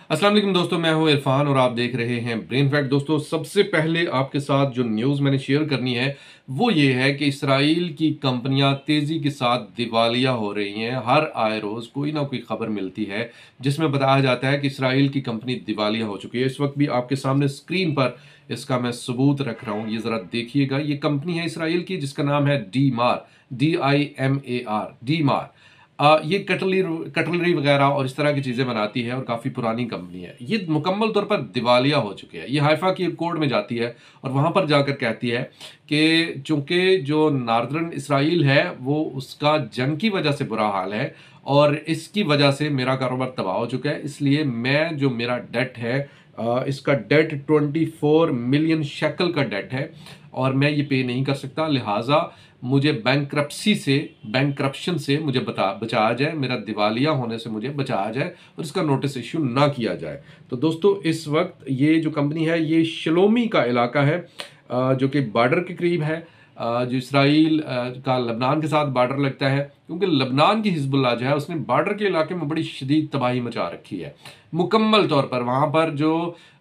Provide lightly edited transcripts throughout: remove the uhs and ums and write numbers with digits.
अस्सलाम वालेकुम दोस्तों, मैं हूं इरफान और आप देख रहे हैं ब्रेन फैक्ट। दोस्तों, सबसे पहले आपके साथ जो न्यूज़ मैंने शेयर करनी है वो ये है कि इसराइल की कंपनियां तेज़ी के साथ दिवालिया हो रही हैं। हर आए रोज़ कोई ना कोई खबर मिलती है जिसमें बताया जाता है कि इसराइल की कंपनी दिवालिया हो चुकी है। इस वक्त भी आपके सामने स्क्रीन पर इसका मैं सबूत रख रहा हूँ, ये ज़रा देखिएगा। ये कंपनी है इसराइल की जिसका नाम है डी मार, DIMAR, डी मार। ये कटलरी कटलरी वगैरह और इस तरह की चीज़ें बनाती है और काफ़ी पुरानी कंपनी है। ये मुकम्मल तौर पर दिवालिया हो चुकी है। ये हाइफा की कोर्ट में जाती है और वहाँ पर जाकर कहती है कि चूंकि जो नॉर्दर्न इसराइल है वो उसका जंग की वजह से बुरा हाल है और इसकी वजह से मेरा कारोबार तबाह हो चुका है, इसलिए मैं जो मेरा डेट है इसका डेट 24 मिलियन शेकल का डेट है और मैं ये पे नहीं कर सकता। लिहाजा मुझे बैंक करप्शन से मुझे बचाया जाए, मेरा दिवालिया होने से मुझे बचाया जाए और इसका नोटिस इश्यू ना किया जाए। तो दोस्तों, इस वक्त ये जो कंपनी है ये शलोमी का इलाका है जो कि बॉर्डर के करीब है। जो इसराइल का लबनान के साथ बॉर्डर लगता है, क्योंकि लबनान की हिजबुल्लाह जो है उसने बॉर्डर के इलाके में बड़ी शदीद तबाही मचा रखी है। मुकम्मल तौर पर वहाँ पर जो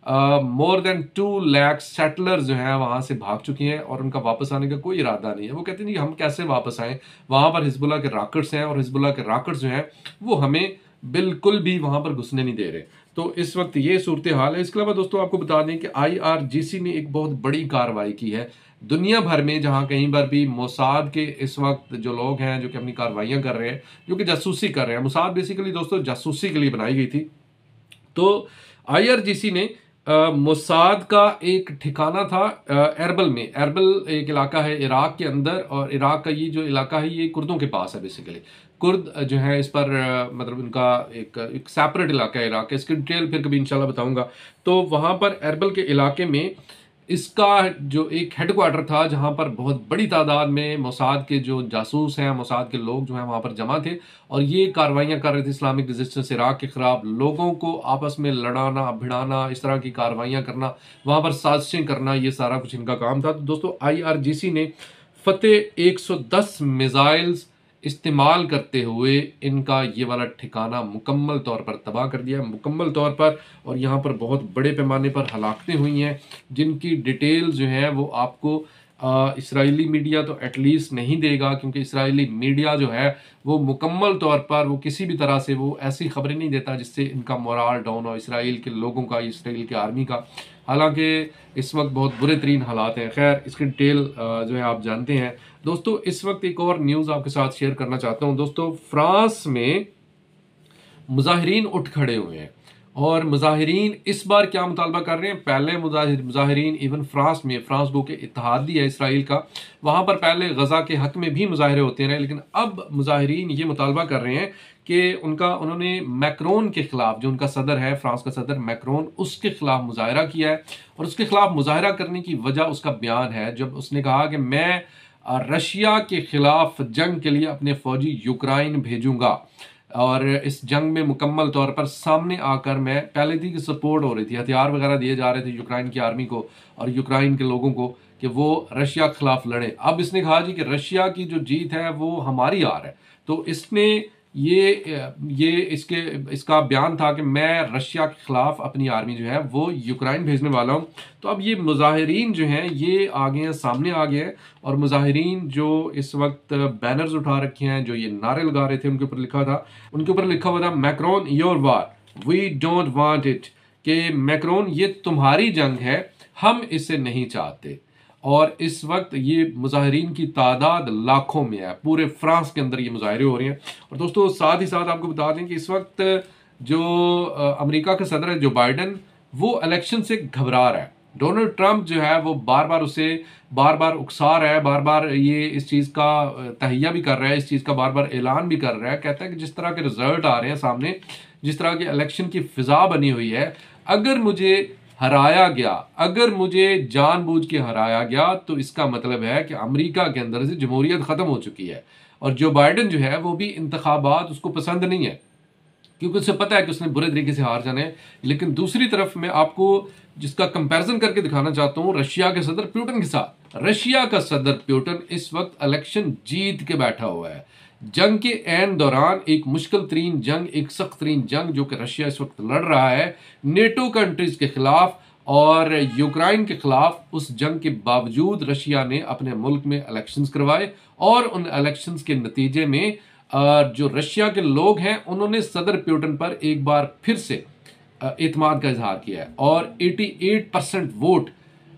मोर देन 2 लाख सेटलर्स जो हैं वहाँ से भाग चुकी हैं और उनका वापस आने का कोई इरादा नहीं है। वो कहते हैं कि हम कैसे वापस आएँ, वहाँ पर हिजबुल्लाह के रॉकेट्स हैं और हिजबुल्लाह के रॉकेट्स जो हैं वो हमें बिल्कुल भी वहाँ पर घुसने नहीं दे रहे। तो इस वक्त ये सूरत हाल है। इसके अलावा दोस्तों आपको बता दें कि IRGC ने एक बहुत बड़ी कार्रवाई की है दुनिया भर में, जहां कहीं पर भी मोसाद के इस वक्त जो लोग हैं जो कि अपनी कार्रवाइयां कर रहे हैं, जो कि जासूसी कर रहे हैं। मोसाद बेसिकली दोस्तों जासूसी के लिए बनाई गई थी। तो IRGC ने मोसाद का एक ठिकाना था एरबल में। एरबल एक इलाका है इराक के अंदर और इराक का ये जो इलाका है ये कुर्दों के पास है। बेसिकली कुर्द जो है इस पर मतलब इनका एक सेपरेट इलाका है इराक का। इसकी डिटेल फिर कभी इंशाल्लाह बताऊंगा। तो वहाँ पर एरबल के इलाके में इसका जो एक हेडक्वार्टर था जहां पर बहुत बड़ी तादाद में मोसाद के जो जासूस हैं, मोसाद के लोग जो हैं वहां पर जमा थे और ये कार्रवाइयां कर रहे थे इस्लामिक रेजिस्टेंस इराक के खिलाफ। लोगों को आपस में लड़ाना भिड़ाना, इस तरह की कार्रवाइयां करना, वहां पर साजिशें करना, ये सारा कुछ इनका काम था। तो दोस्तों IRGC ने फतेह 110 मिसाइल्स इस्तेमाल करते हुए इनका ये वाला ठिकाना मुकम्मल तौर पर तबाह कर दिया, मुकम्मल तौर पर। और यहाँ पर बहुत बड़े पैमाने पर हलाकतें हुई हैं जिनकी डिटेल जो है वो आपको इसराइली मीडिया तो एटलीस्ट नहीं देगा, क्योंकि इसराइली मीडिया जो है वो मुकम्मल तौर पर वो किसी भी तरह से वो ऐसी खबरें नहीं देता जिससे इनका मोराल डाउन हो, इसराइल के लोगों का, इसराइल के आर्मी का। हालांकि इस वक्त बहुत बुरे तरीन हालात हैं। खैर, इसकी डिटेल जो है आप जानते हैं। दोस्तों, इस वक्त एक और न्यूज़ आपके साथ शेयर करना चाहता हूँ। दोस्तों, फ्रांस में मुजाहिरीन उठ खड़े हुए हैं और मुजाहिरीन इस बार क्या मुतालबा कर रहे हैं। पहले मुजाहिरीन इवन फ्रांस में, फ्रांस गो के इत्तेहादी है इसराइल का, वहाँ पर पहले गजा के हक में भी मुजाहरे होते रहे, लेकिन अब मुजाहिरीन ये मुतालबा कर रहे हैं कि उन्होंने मैक्रोन के खिलाफ, जो उनका सदर है फ्रांस का सदर मैक्रोन, उसके खिलाफ मुजाहरा किया है। और उसके खिलाफ मुजाहरा करने की वजह उसका बयान है जब उसने कहा कि मैं रशिया के खिलाफ जंग के लिए अपने फौजी यूक्रेन भेजूंगा और इस जंग में मुकम्मल तौर पर सामने आकर, मैं पहले थी कि सपोर्ट हो रही थी, हथियार वगैरह दिए जा रहे थे यूक्रेन की आर्मी को और यूक्रेन के लोगों को कि वो रशिया के खिलाफ लड़े। अब इसने कहा जी कि रशिया की जो जीत है वो हमारी हार है। तो इसने ये इसका बयान था कि मैं रशिया के खिलाफ अपनी आर्मी जो है वो यूक्रेन भेजने वाला हूं। तो अब ये मुजाहिरीन जो हैं ये आ गए हैं, सामने आ गए हैं। और मुजाहिरीन जो इस वक्त बैनर्स उठा रखे हैं, जो ये नारे लगा रहे थे, उनके ऊपर लिखा हुआ था Macron your war, we don't want it. कि मैक्रोन, ये तुम्हारी जंग है, हम इसे नहीं चाहते। और इस वक्त ये मुजाहिरीन की तादाद लाखों में है, पूरे फ्रांस के अंदर ये मुजाहरे हो रहे हैं। और दोस्तों, साथ ही साथ आपको बता दें कि इस वक्त जो अमेरिका का सदर है जो बाइडन, वो इलेक्शन से घबरा रहा है। डोनाल्ड ट्रंप जो है वो बार बार उकसा रहा है, बार बार ये इस चीज़ का तहिया भी कर रहा है, इस चीज़ का बार बार ऐलान भी कर रहा है। कहता है कि जिस तरह के रिजल्ट आ रहे हैं सामने, जिस तरह की इलेक्शन की फिजा बनी हुई है, अगर मुझे हराया गया, अगर मुझे जानबूझ के हराया गया, तो इसका मतलब है कि अमेरिका के अंदर से जमहूरियत ख़त्म हो चुकी है। और जो बाइडन जो है वो भी इंतखाबात उसको पसंद नहीं है, क्योंकि उसे पता है कि उसने बुरे तरीके से हार जाना है। लेकिन दूसरी तरफ मैं आपको जिसका कंपैरिजन करके दिखाना चाहता हूं रशिया के सदर प्यूटन के साथ। रशिया का सदर प्यूटन इस वक्त इलेक्शन जीत के बैठा हुआ है, जंग के ऐन दौरान एक मुश्किल तरीन जंग, एक सख्त तरीन जंग जो कि रशिया इस वक्त लड़ रहा है नेटो कंट्रीज के खिलाफ और यूक्रेन के खिलाफ। उस जंग के बावजूद रशिया ने अपने मुल्क में इलेक्शंस करवाए और उन इलेक्शंस के नतीजे में जो रशिया के लोग हैं उन्होंने सदर पुतिन पर एक बार फिर से एतमाद का इजहार किया है और 88% वोट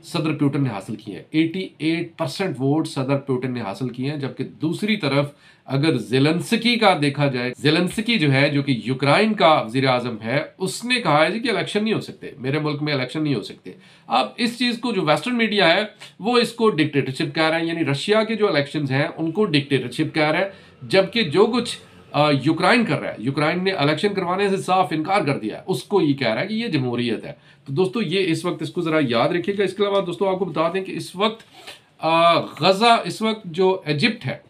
सदर पुतिन ने हासिल किए हैं। 88% वोट सदर पुतिन ने हासिल किए हैं। जबकि दूसरी तरफ अगर ज़ेलेंस्की का देखा जाए, ज़ेलेंस्की जो है, जो कि यूक्रेन का वज़ीर आज़म है, उसने कहा है कि इलेक्शन नहीं हो सकते, मेरे मुल्क में इलेक्शन नहीं हो सकते। अब इस चीज़ को जो वेस्टर्न मीडिया है वो इसको डिक्टेटरशिप कह रहा है, यानी रशिया के जो इलेक्शन हैं उनको डिक्टेटरशिप कह रहा है। जबकि जो कुछ यूक्रेन कर रहा है, यूक्रेन ने इलेक्शन करवाने से साफ इनकार कर दिया है, उसको ये कह रहा है कि ये जमहूरियत है। तो दोस्तों ये इस वक्त इसको ज़रा याद रखिएगा। इसके अलावा दोस्तों आपको बता दें कि इस वक्त गजा, इस वक्त जो इजिप्ट है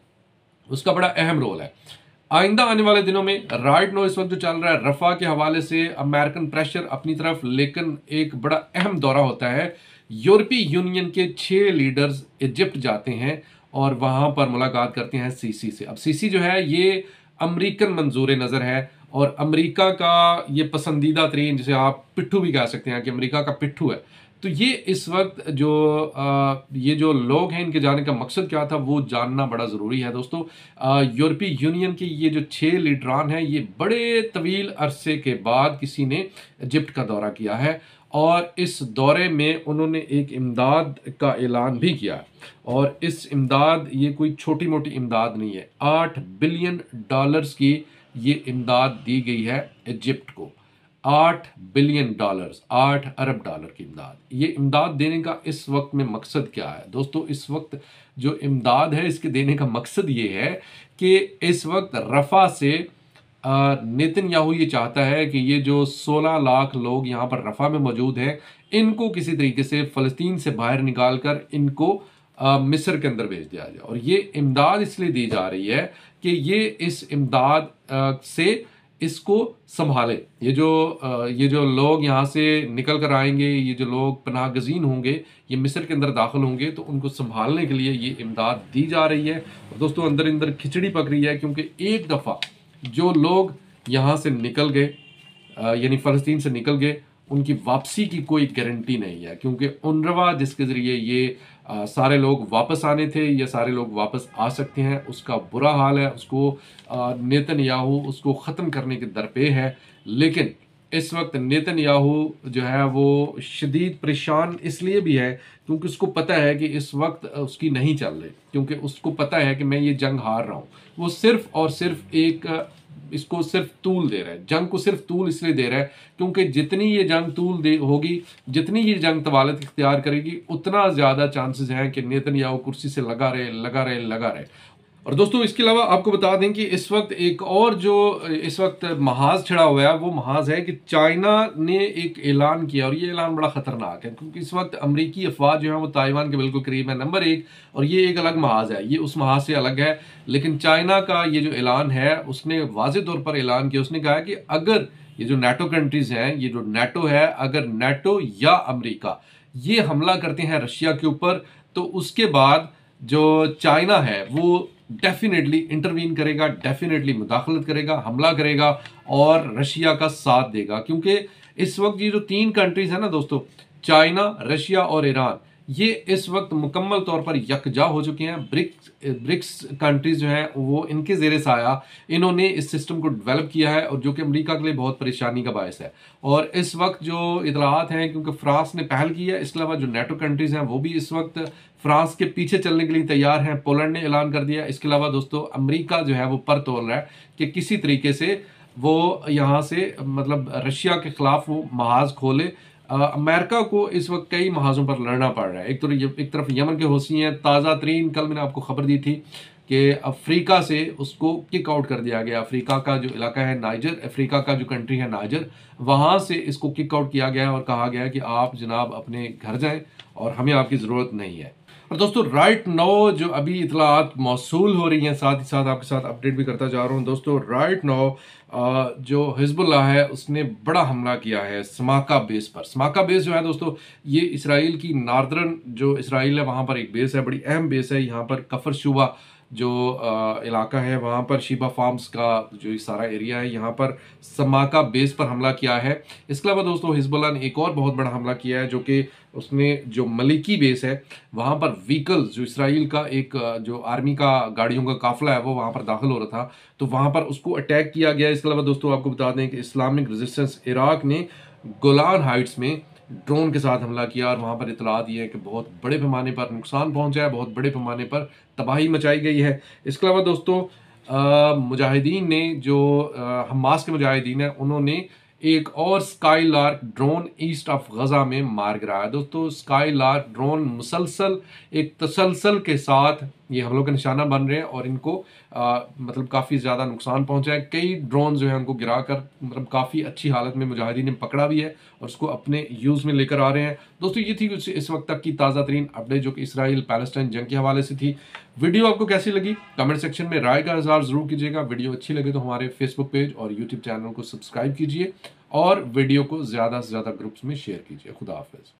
उसका बड़ा अहम रोल है। आइंदा आने वाले दिनों में राइट नो इस वक्त जो चल रहा है रफा के हवाले से अमेरिकन प्रेशर अपनी तरफ, लेकिन एक बड़ा अहम दौरा होता है। यूरोपीय यूनियन के 6 लीडर्स इजिप्ट जाते हैं और वहां पर मुलाकात करते हैं सीसी से। अब सीसी जो है ये अमेरिकन मंजूर नज़र है और अमेरिका का ये पसंदीदा तरीन, जिसे आप पिट्ठू भी कह सकते हैं कि अमेरिका का पिट्ठू है। तो ये इस वक्त जो ये जो लोग हैं इनके जाने का मकसद क्या था वो जानना बड़ा ज़रूरी है दोस्तों। यूरोपीय यूनियन के ये जो 6 लीडरान हैं ये बड़े तवील अरसे के बाद किसी ने इजिप्ट का दौरा किया है और इस दौरे में उन्होंने एक इमदाद का ऐलान भी किया और इस इमदाद, ये कोई छोटी मोटी इमदाद नहीं है, $8 बिलियन की ये इमदाद दी गई है इजिप्ट को। $8 बिलियन, 8 अरब डॉलर की इमदाद। ये इमदाद देने का इस वक्त में मकसद क्या है दोस्तों? इस वक्त जो इमदाद है इसके देने का मकसद ये है कि इस वक्त रफा से नेतन्याहू ये चाहता है कि ये जो 16 लाख लोग यहाँ पर रफा में मौजूद हैं इनको किसी तरीके से फ़लस्तीन से बाहर निकाल कर इनको मिस्र के अंदर भेज दिया जाए। और ये इमदाद इसलिए दी जा रही है कि ये इस इमदाद से इसको संभाले। ये जो लोग यहाँ से निकल कर आएंगे, ये जो लोग पनाह गज़ीन होंगे, ये मिस्र के अंदर दाखिल होंगे, तो उनको संभालने के लिए ये इमदाद दी जा रही है। और दोस्तों अंदर अंदर खिचड़ी पक रही है, क्योंकि एक दफ़ा जो लोग यहाँ से निकल गए, यानी फ़लस्तीन से निकल गए, उनकी वापसी की कोई गारंटी नहीं है। क्योंकि UNRWA जिसके ज़रिए ये सारे लोग वापस आने थे, ये सारे लोग वापस आ सकते हैं, उसका बुरा हाल है, उसको नेतन्याहू उसको ख़त्म करने के दरपे है। लेकिन इस वक्त नेतन्याहू जो है वो शदीद परेशान इसलिए भी है क्योंकि उसको पता है कि इस वक्त उसकी नहीं चल रही, क्योंकि उसको पता है कि मैं ये जंग हार रहा हूँ। वो सिर्फ और सिर्फ इसको सिर्फ तूल दे रहा है, जंग को सिर्फ तूल इसलिए दे रहा है क्योंकि जितनी ये जंग तूल होगी, जितनी ये जंग तवालत इख्तियार करेगी, उतना ज़्यादा चांसेस हैं कि नेतन्याहू कुर्सी से लगा रहे। और दोस्तों इसके अलावा आपको बता दें कि इस वक्त एक और जो इस वक्त महाज छिड़ा हुआ है वो महाज है कि चाइना ने एक ऐलान किया, और ये ऐलान बड़ा ख़तरनाक है क्योंकि इस वक्त अमेरिकी अफवाज जो है वो ताइवान के बिल्कुल करीब है, नंबर 1, और ये एक अलग महाज है, ये उस महाज से अलग है। लेकिन चाइना का ये जो ऐलान है उसने वाज़े तौर पर ऐलान किया, उसने कहा कि अगर ये जो नेटो कंट्रीज़ हैं, ये जो नेटो है, अगर नेटो या अमेरिका ये हमला करते हैं रशिया के ऊपर, तो उसके बाद जो चाइना है वो डेफिनेटली इंटरवीन करेगा, डेफिनेटली मुदाखलत करेगा, हमला करेगा और रशिया का साथ देगा। क्योंकि इस वक्त ये जो 3 कंट्रीज है ना दोस्तों, चाइना, रशिया और ईरान, ये इस वक्त मुकम्मल तौर पर यकजा हो चुके हैं। ब्रिक्स कंट्रीज जो हैं वो इनके ज़ेरे साया इन्होंने इस सिस्टम को डेवलप किया है, और जो कि अमेरिका के लिए बहुत परेशानी का बायस है। और इस वक्त जो इतलात हैं, क्योंकि फ्रांस ने पहल की है, इसके अलावा जो नेटो कंट्रीज हैं वो भी इस वक्त फ्रांस के पीछे चलने के लिए तैयार हैं। पोलैंड ने ऐलान कर दिया। इसके अलावा दोस्तों अमेरिका जो है वो पर तोल रहा है कि किसी तरीके से वो यहाँ से मतलब रशिया के खिलाफ वो महाज खोले। अमेरिका को इस वक्त कई महाजों पर लड़ना पड़ रहा है। एक तरफ यमन के हौसी हैं, ताज़ा तरीन कल मैंने आपको खबर दी थी कि अफ्रीका से उसको किक आउट कर दिया गया। अफ्रीका का जो इलाका है नाइजर, अफ्रीका का जो कंट्री है नाइजर, वहाँ से इसको किक आउट किया गया है और कहा गया है कि आप जनाब अपने घर जाएं और हमें आपकी ज़रूरत नहीं है। और दोस्तों राइट नाउ जो अभी इतलात मौसूल हो रही हैं, साथ ही साथ आपके साथ अपडेट भी करता जा रहा हूँ दोस्तों। राइट नाउ जो हिजबुल्लाह है उसने बड़ा हमला किया है स्माका बेस पर। स्माका बेस जो है दोस्तों ये इसराइल की नॉर्दर्न जो इसराइल है वहाँ पर एक बेस है, बड़ी अहम बेस है। यहाँ पर कफर शुबा जो इलाका है वहाँ पर शिबा फार्म्स का जो ये सारा एरिया है, यहाँ पर समाका बेस पर हमला किया है। इसके अलावा दोस्तों हिजबुल्लाह ने एक और बहुत बड़ा हमला किया है, जो कि उसने जो मलिकी बेस है वहाँ पर व्हीकल्स, जो इसराइल का एक जो आर्मी का गाड़ियों का काफिला है वो वहाँ पर दाखिल हो रहा था, तो वहाँ पर उसको अटैक किया गया। इसके अलावा दोस्तों आपको बता दें कि इस्लामिक रेजिस्टेंस इराक ने गोलान हाइट्स में ड्रोन के साथ हमला किया और वहाँ पर इतला दी है कि बहुत बड़े पैमाने पर नुकसान पहुंचा है, बहुत बड़े पैमाने पर तबाही मचाई गई है। इसके अलावा दोस्तों मुजाहिदीन ने जो हमास के मुजाहिदीन हैं उन्होंने एक और skylark drone east of Gaza में मार गिराया। दोस्तों स्काई लार्क ड्रोन मुसलसल एक तसलसल के साथ ये हमलों का निशाना बन रहे हैं और इनको मतलब काफ़ी ज़्यादा नुकसान पहुंचा है। कई ड्रोन जो है उनको गिरा कर मतलब काफ़ी अच्छी हालत में मुजाहिदीन ने पकड़ा भी है और उसको अपने यूज़ में लेकर आ रहे हैं। दोस्तों ये थी कुछ इस वक्त तक की ताज़ा तरीन अपडेट जो कि इसराइल पैलेस्टाइन जंग के हवाले से थी। वीडियो आपको कैसी लगी कमेंट सेक्शन में राय का इजहार जरूर कीजिएगा। वीडियो अच्छी लगे तो हमारे फेसबुक पेज और यूट्यूब चैनल को सब्सक्राइब कीजिए और वीडियो को ज़्यादा से ज़्यादा ग्रुप्स में शेयर कीजिए। खुदा हाफिज।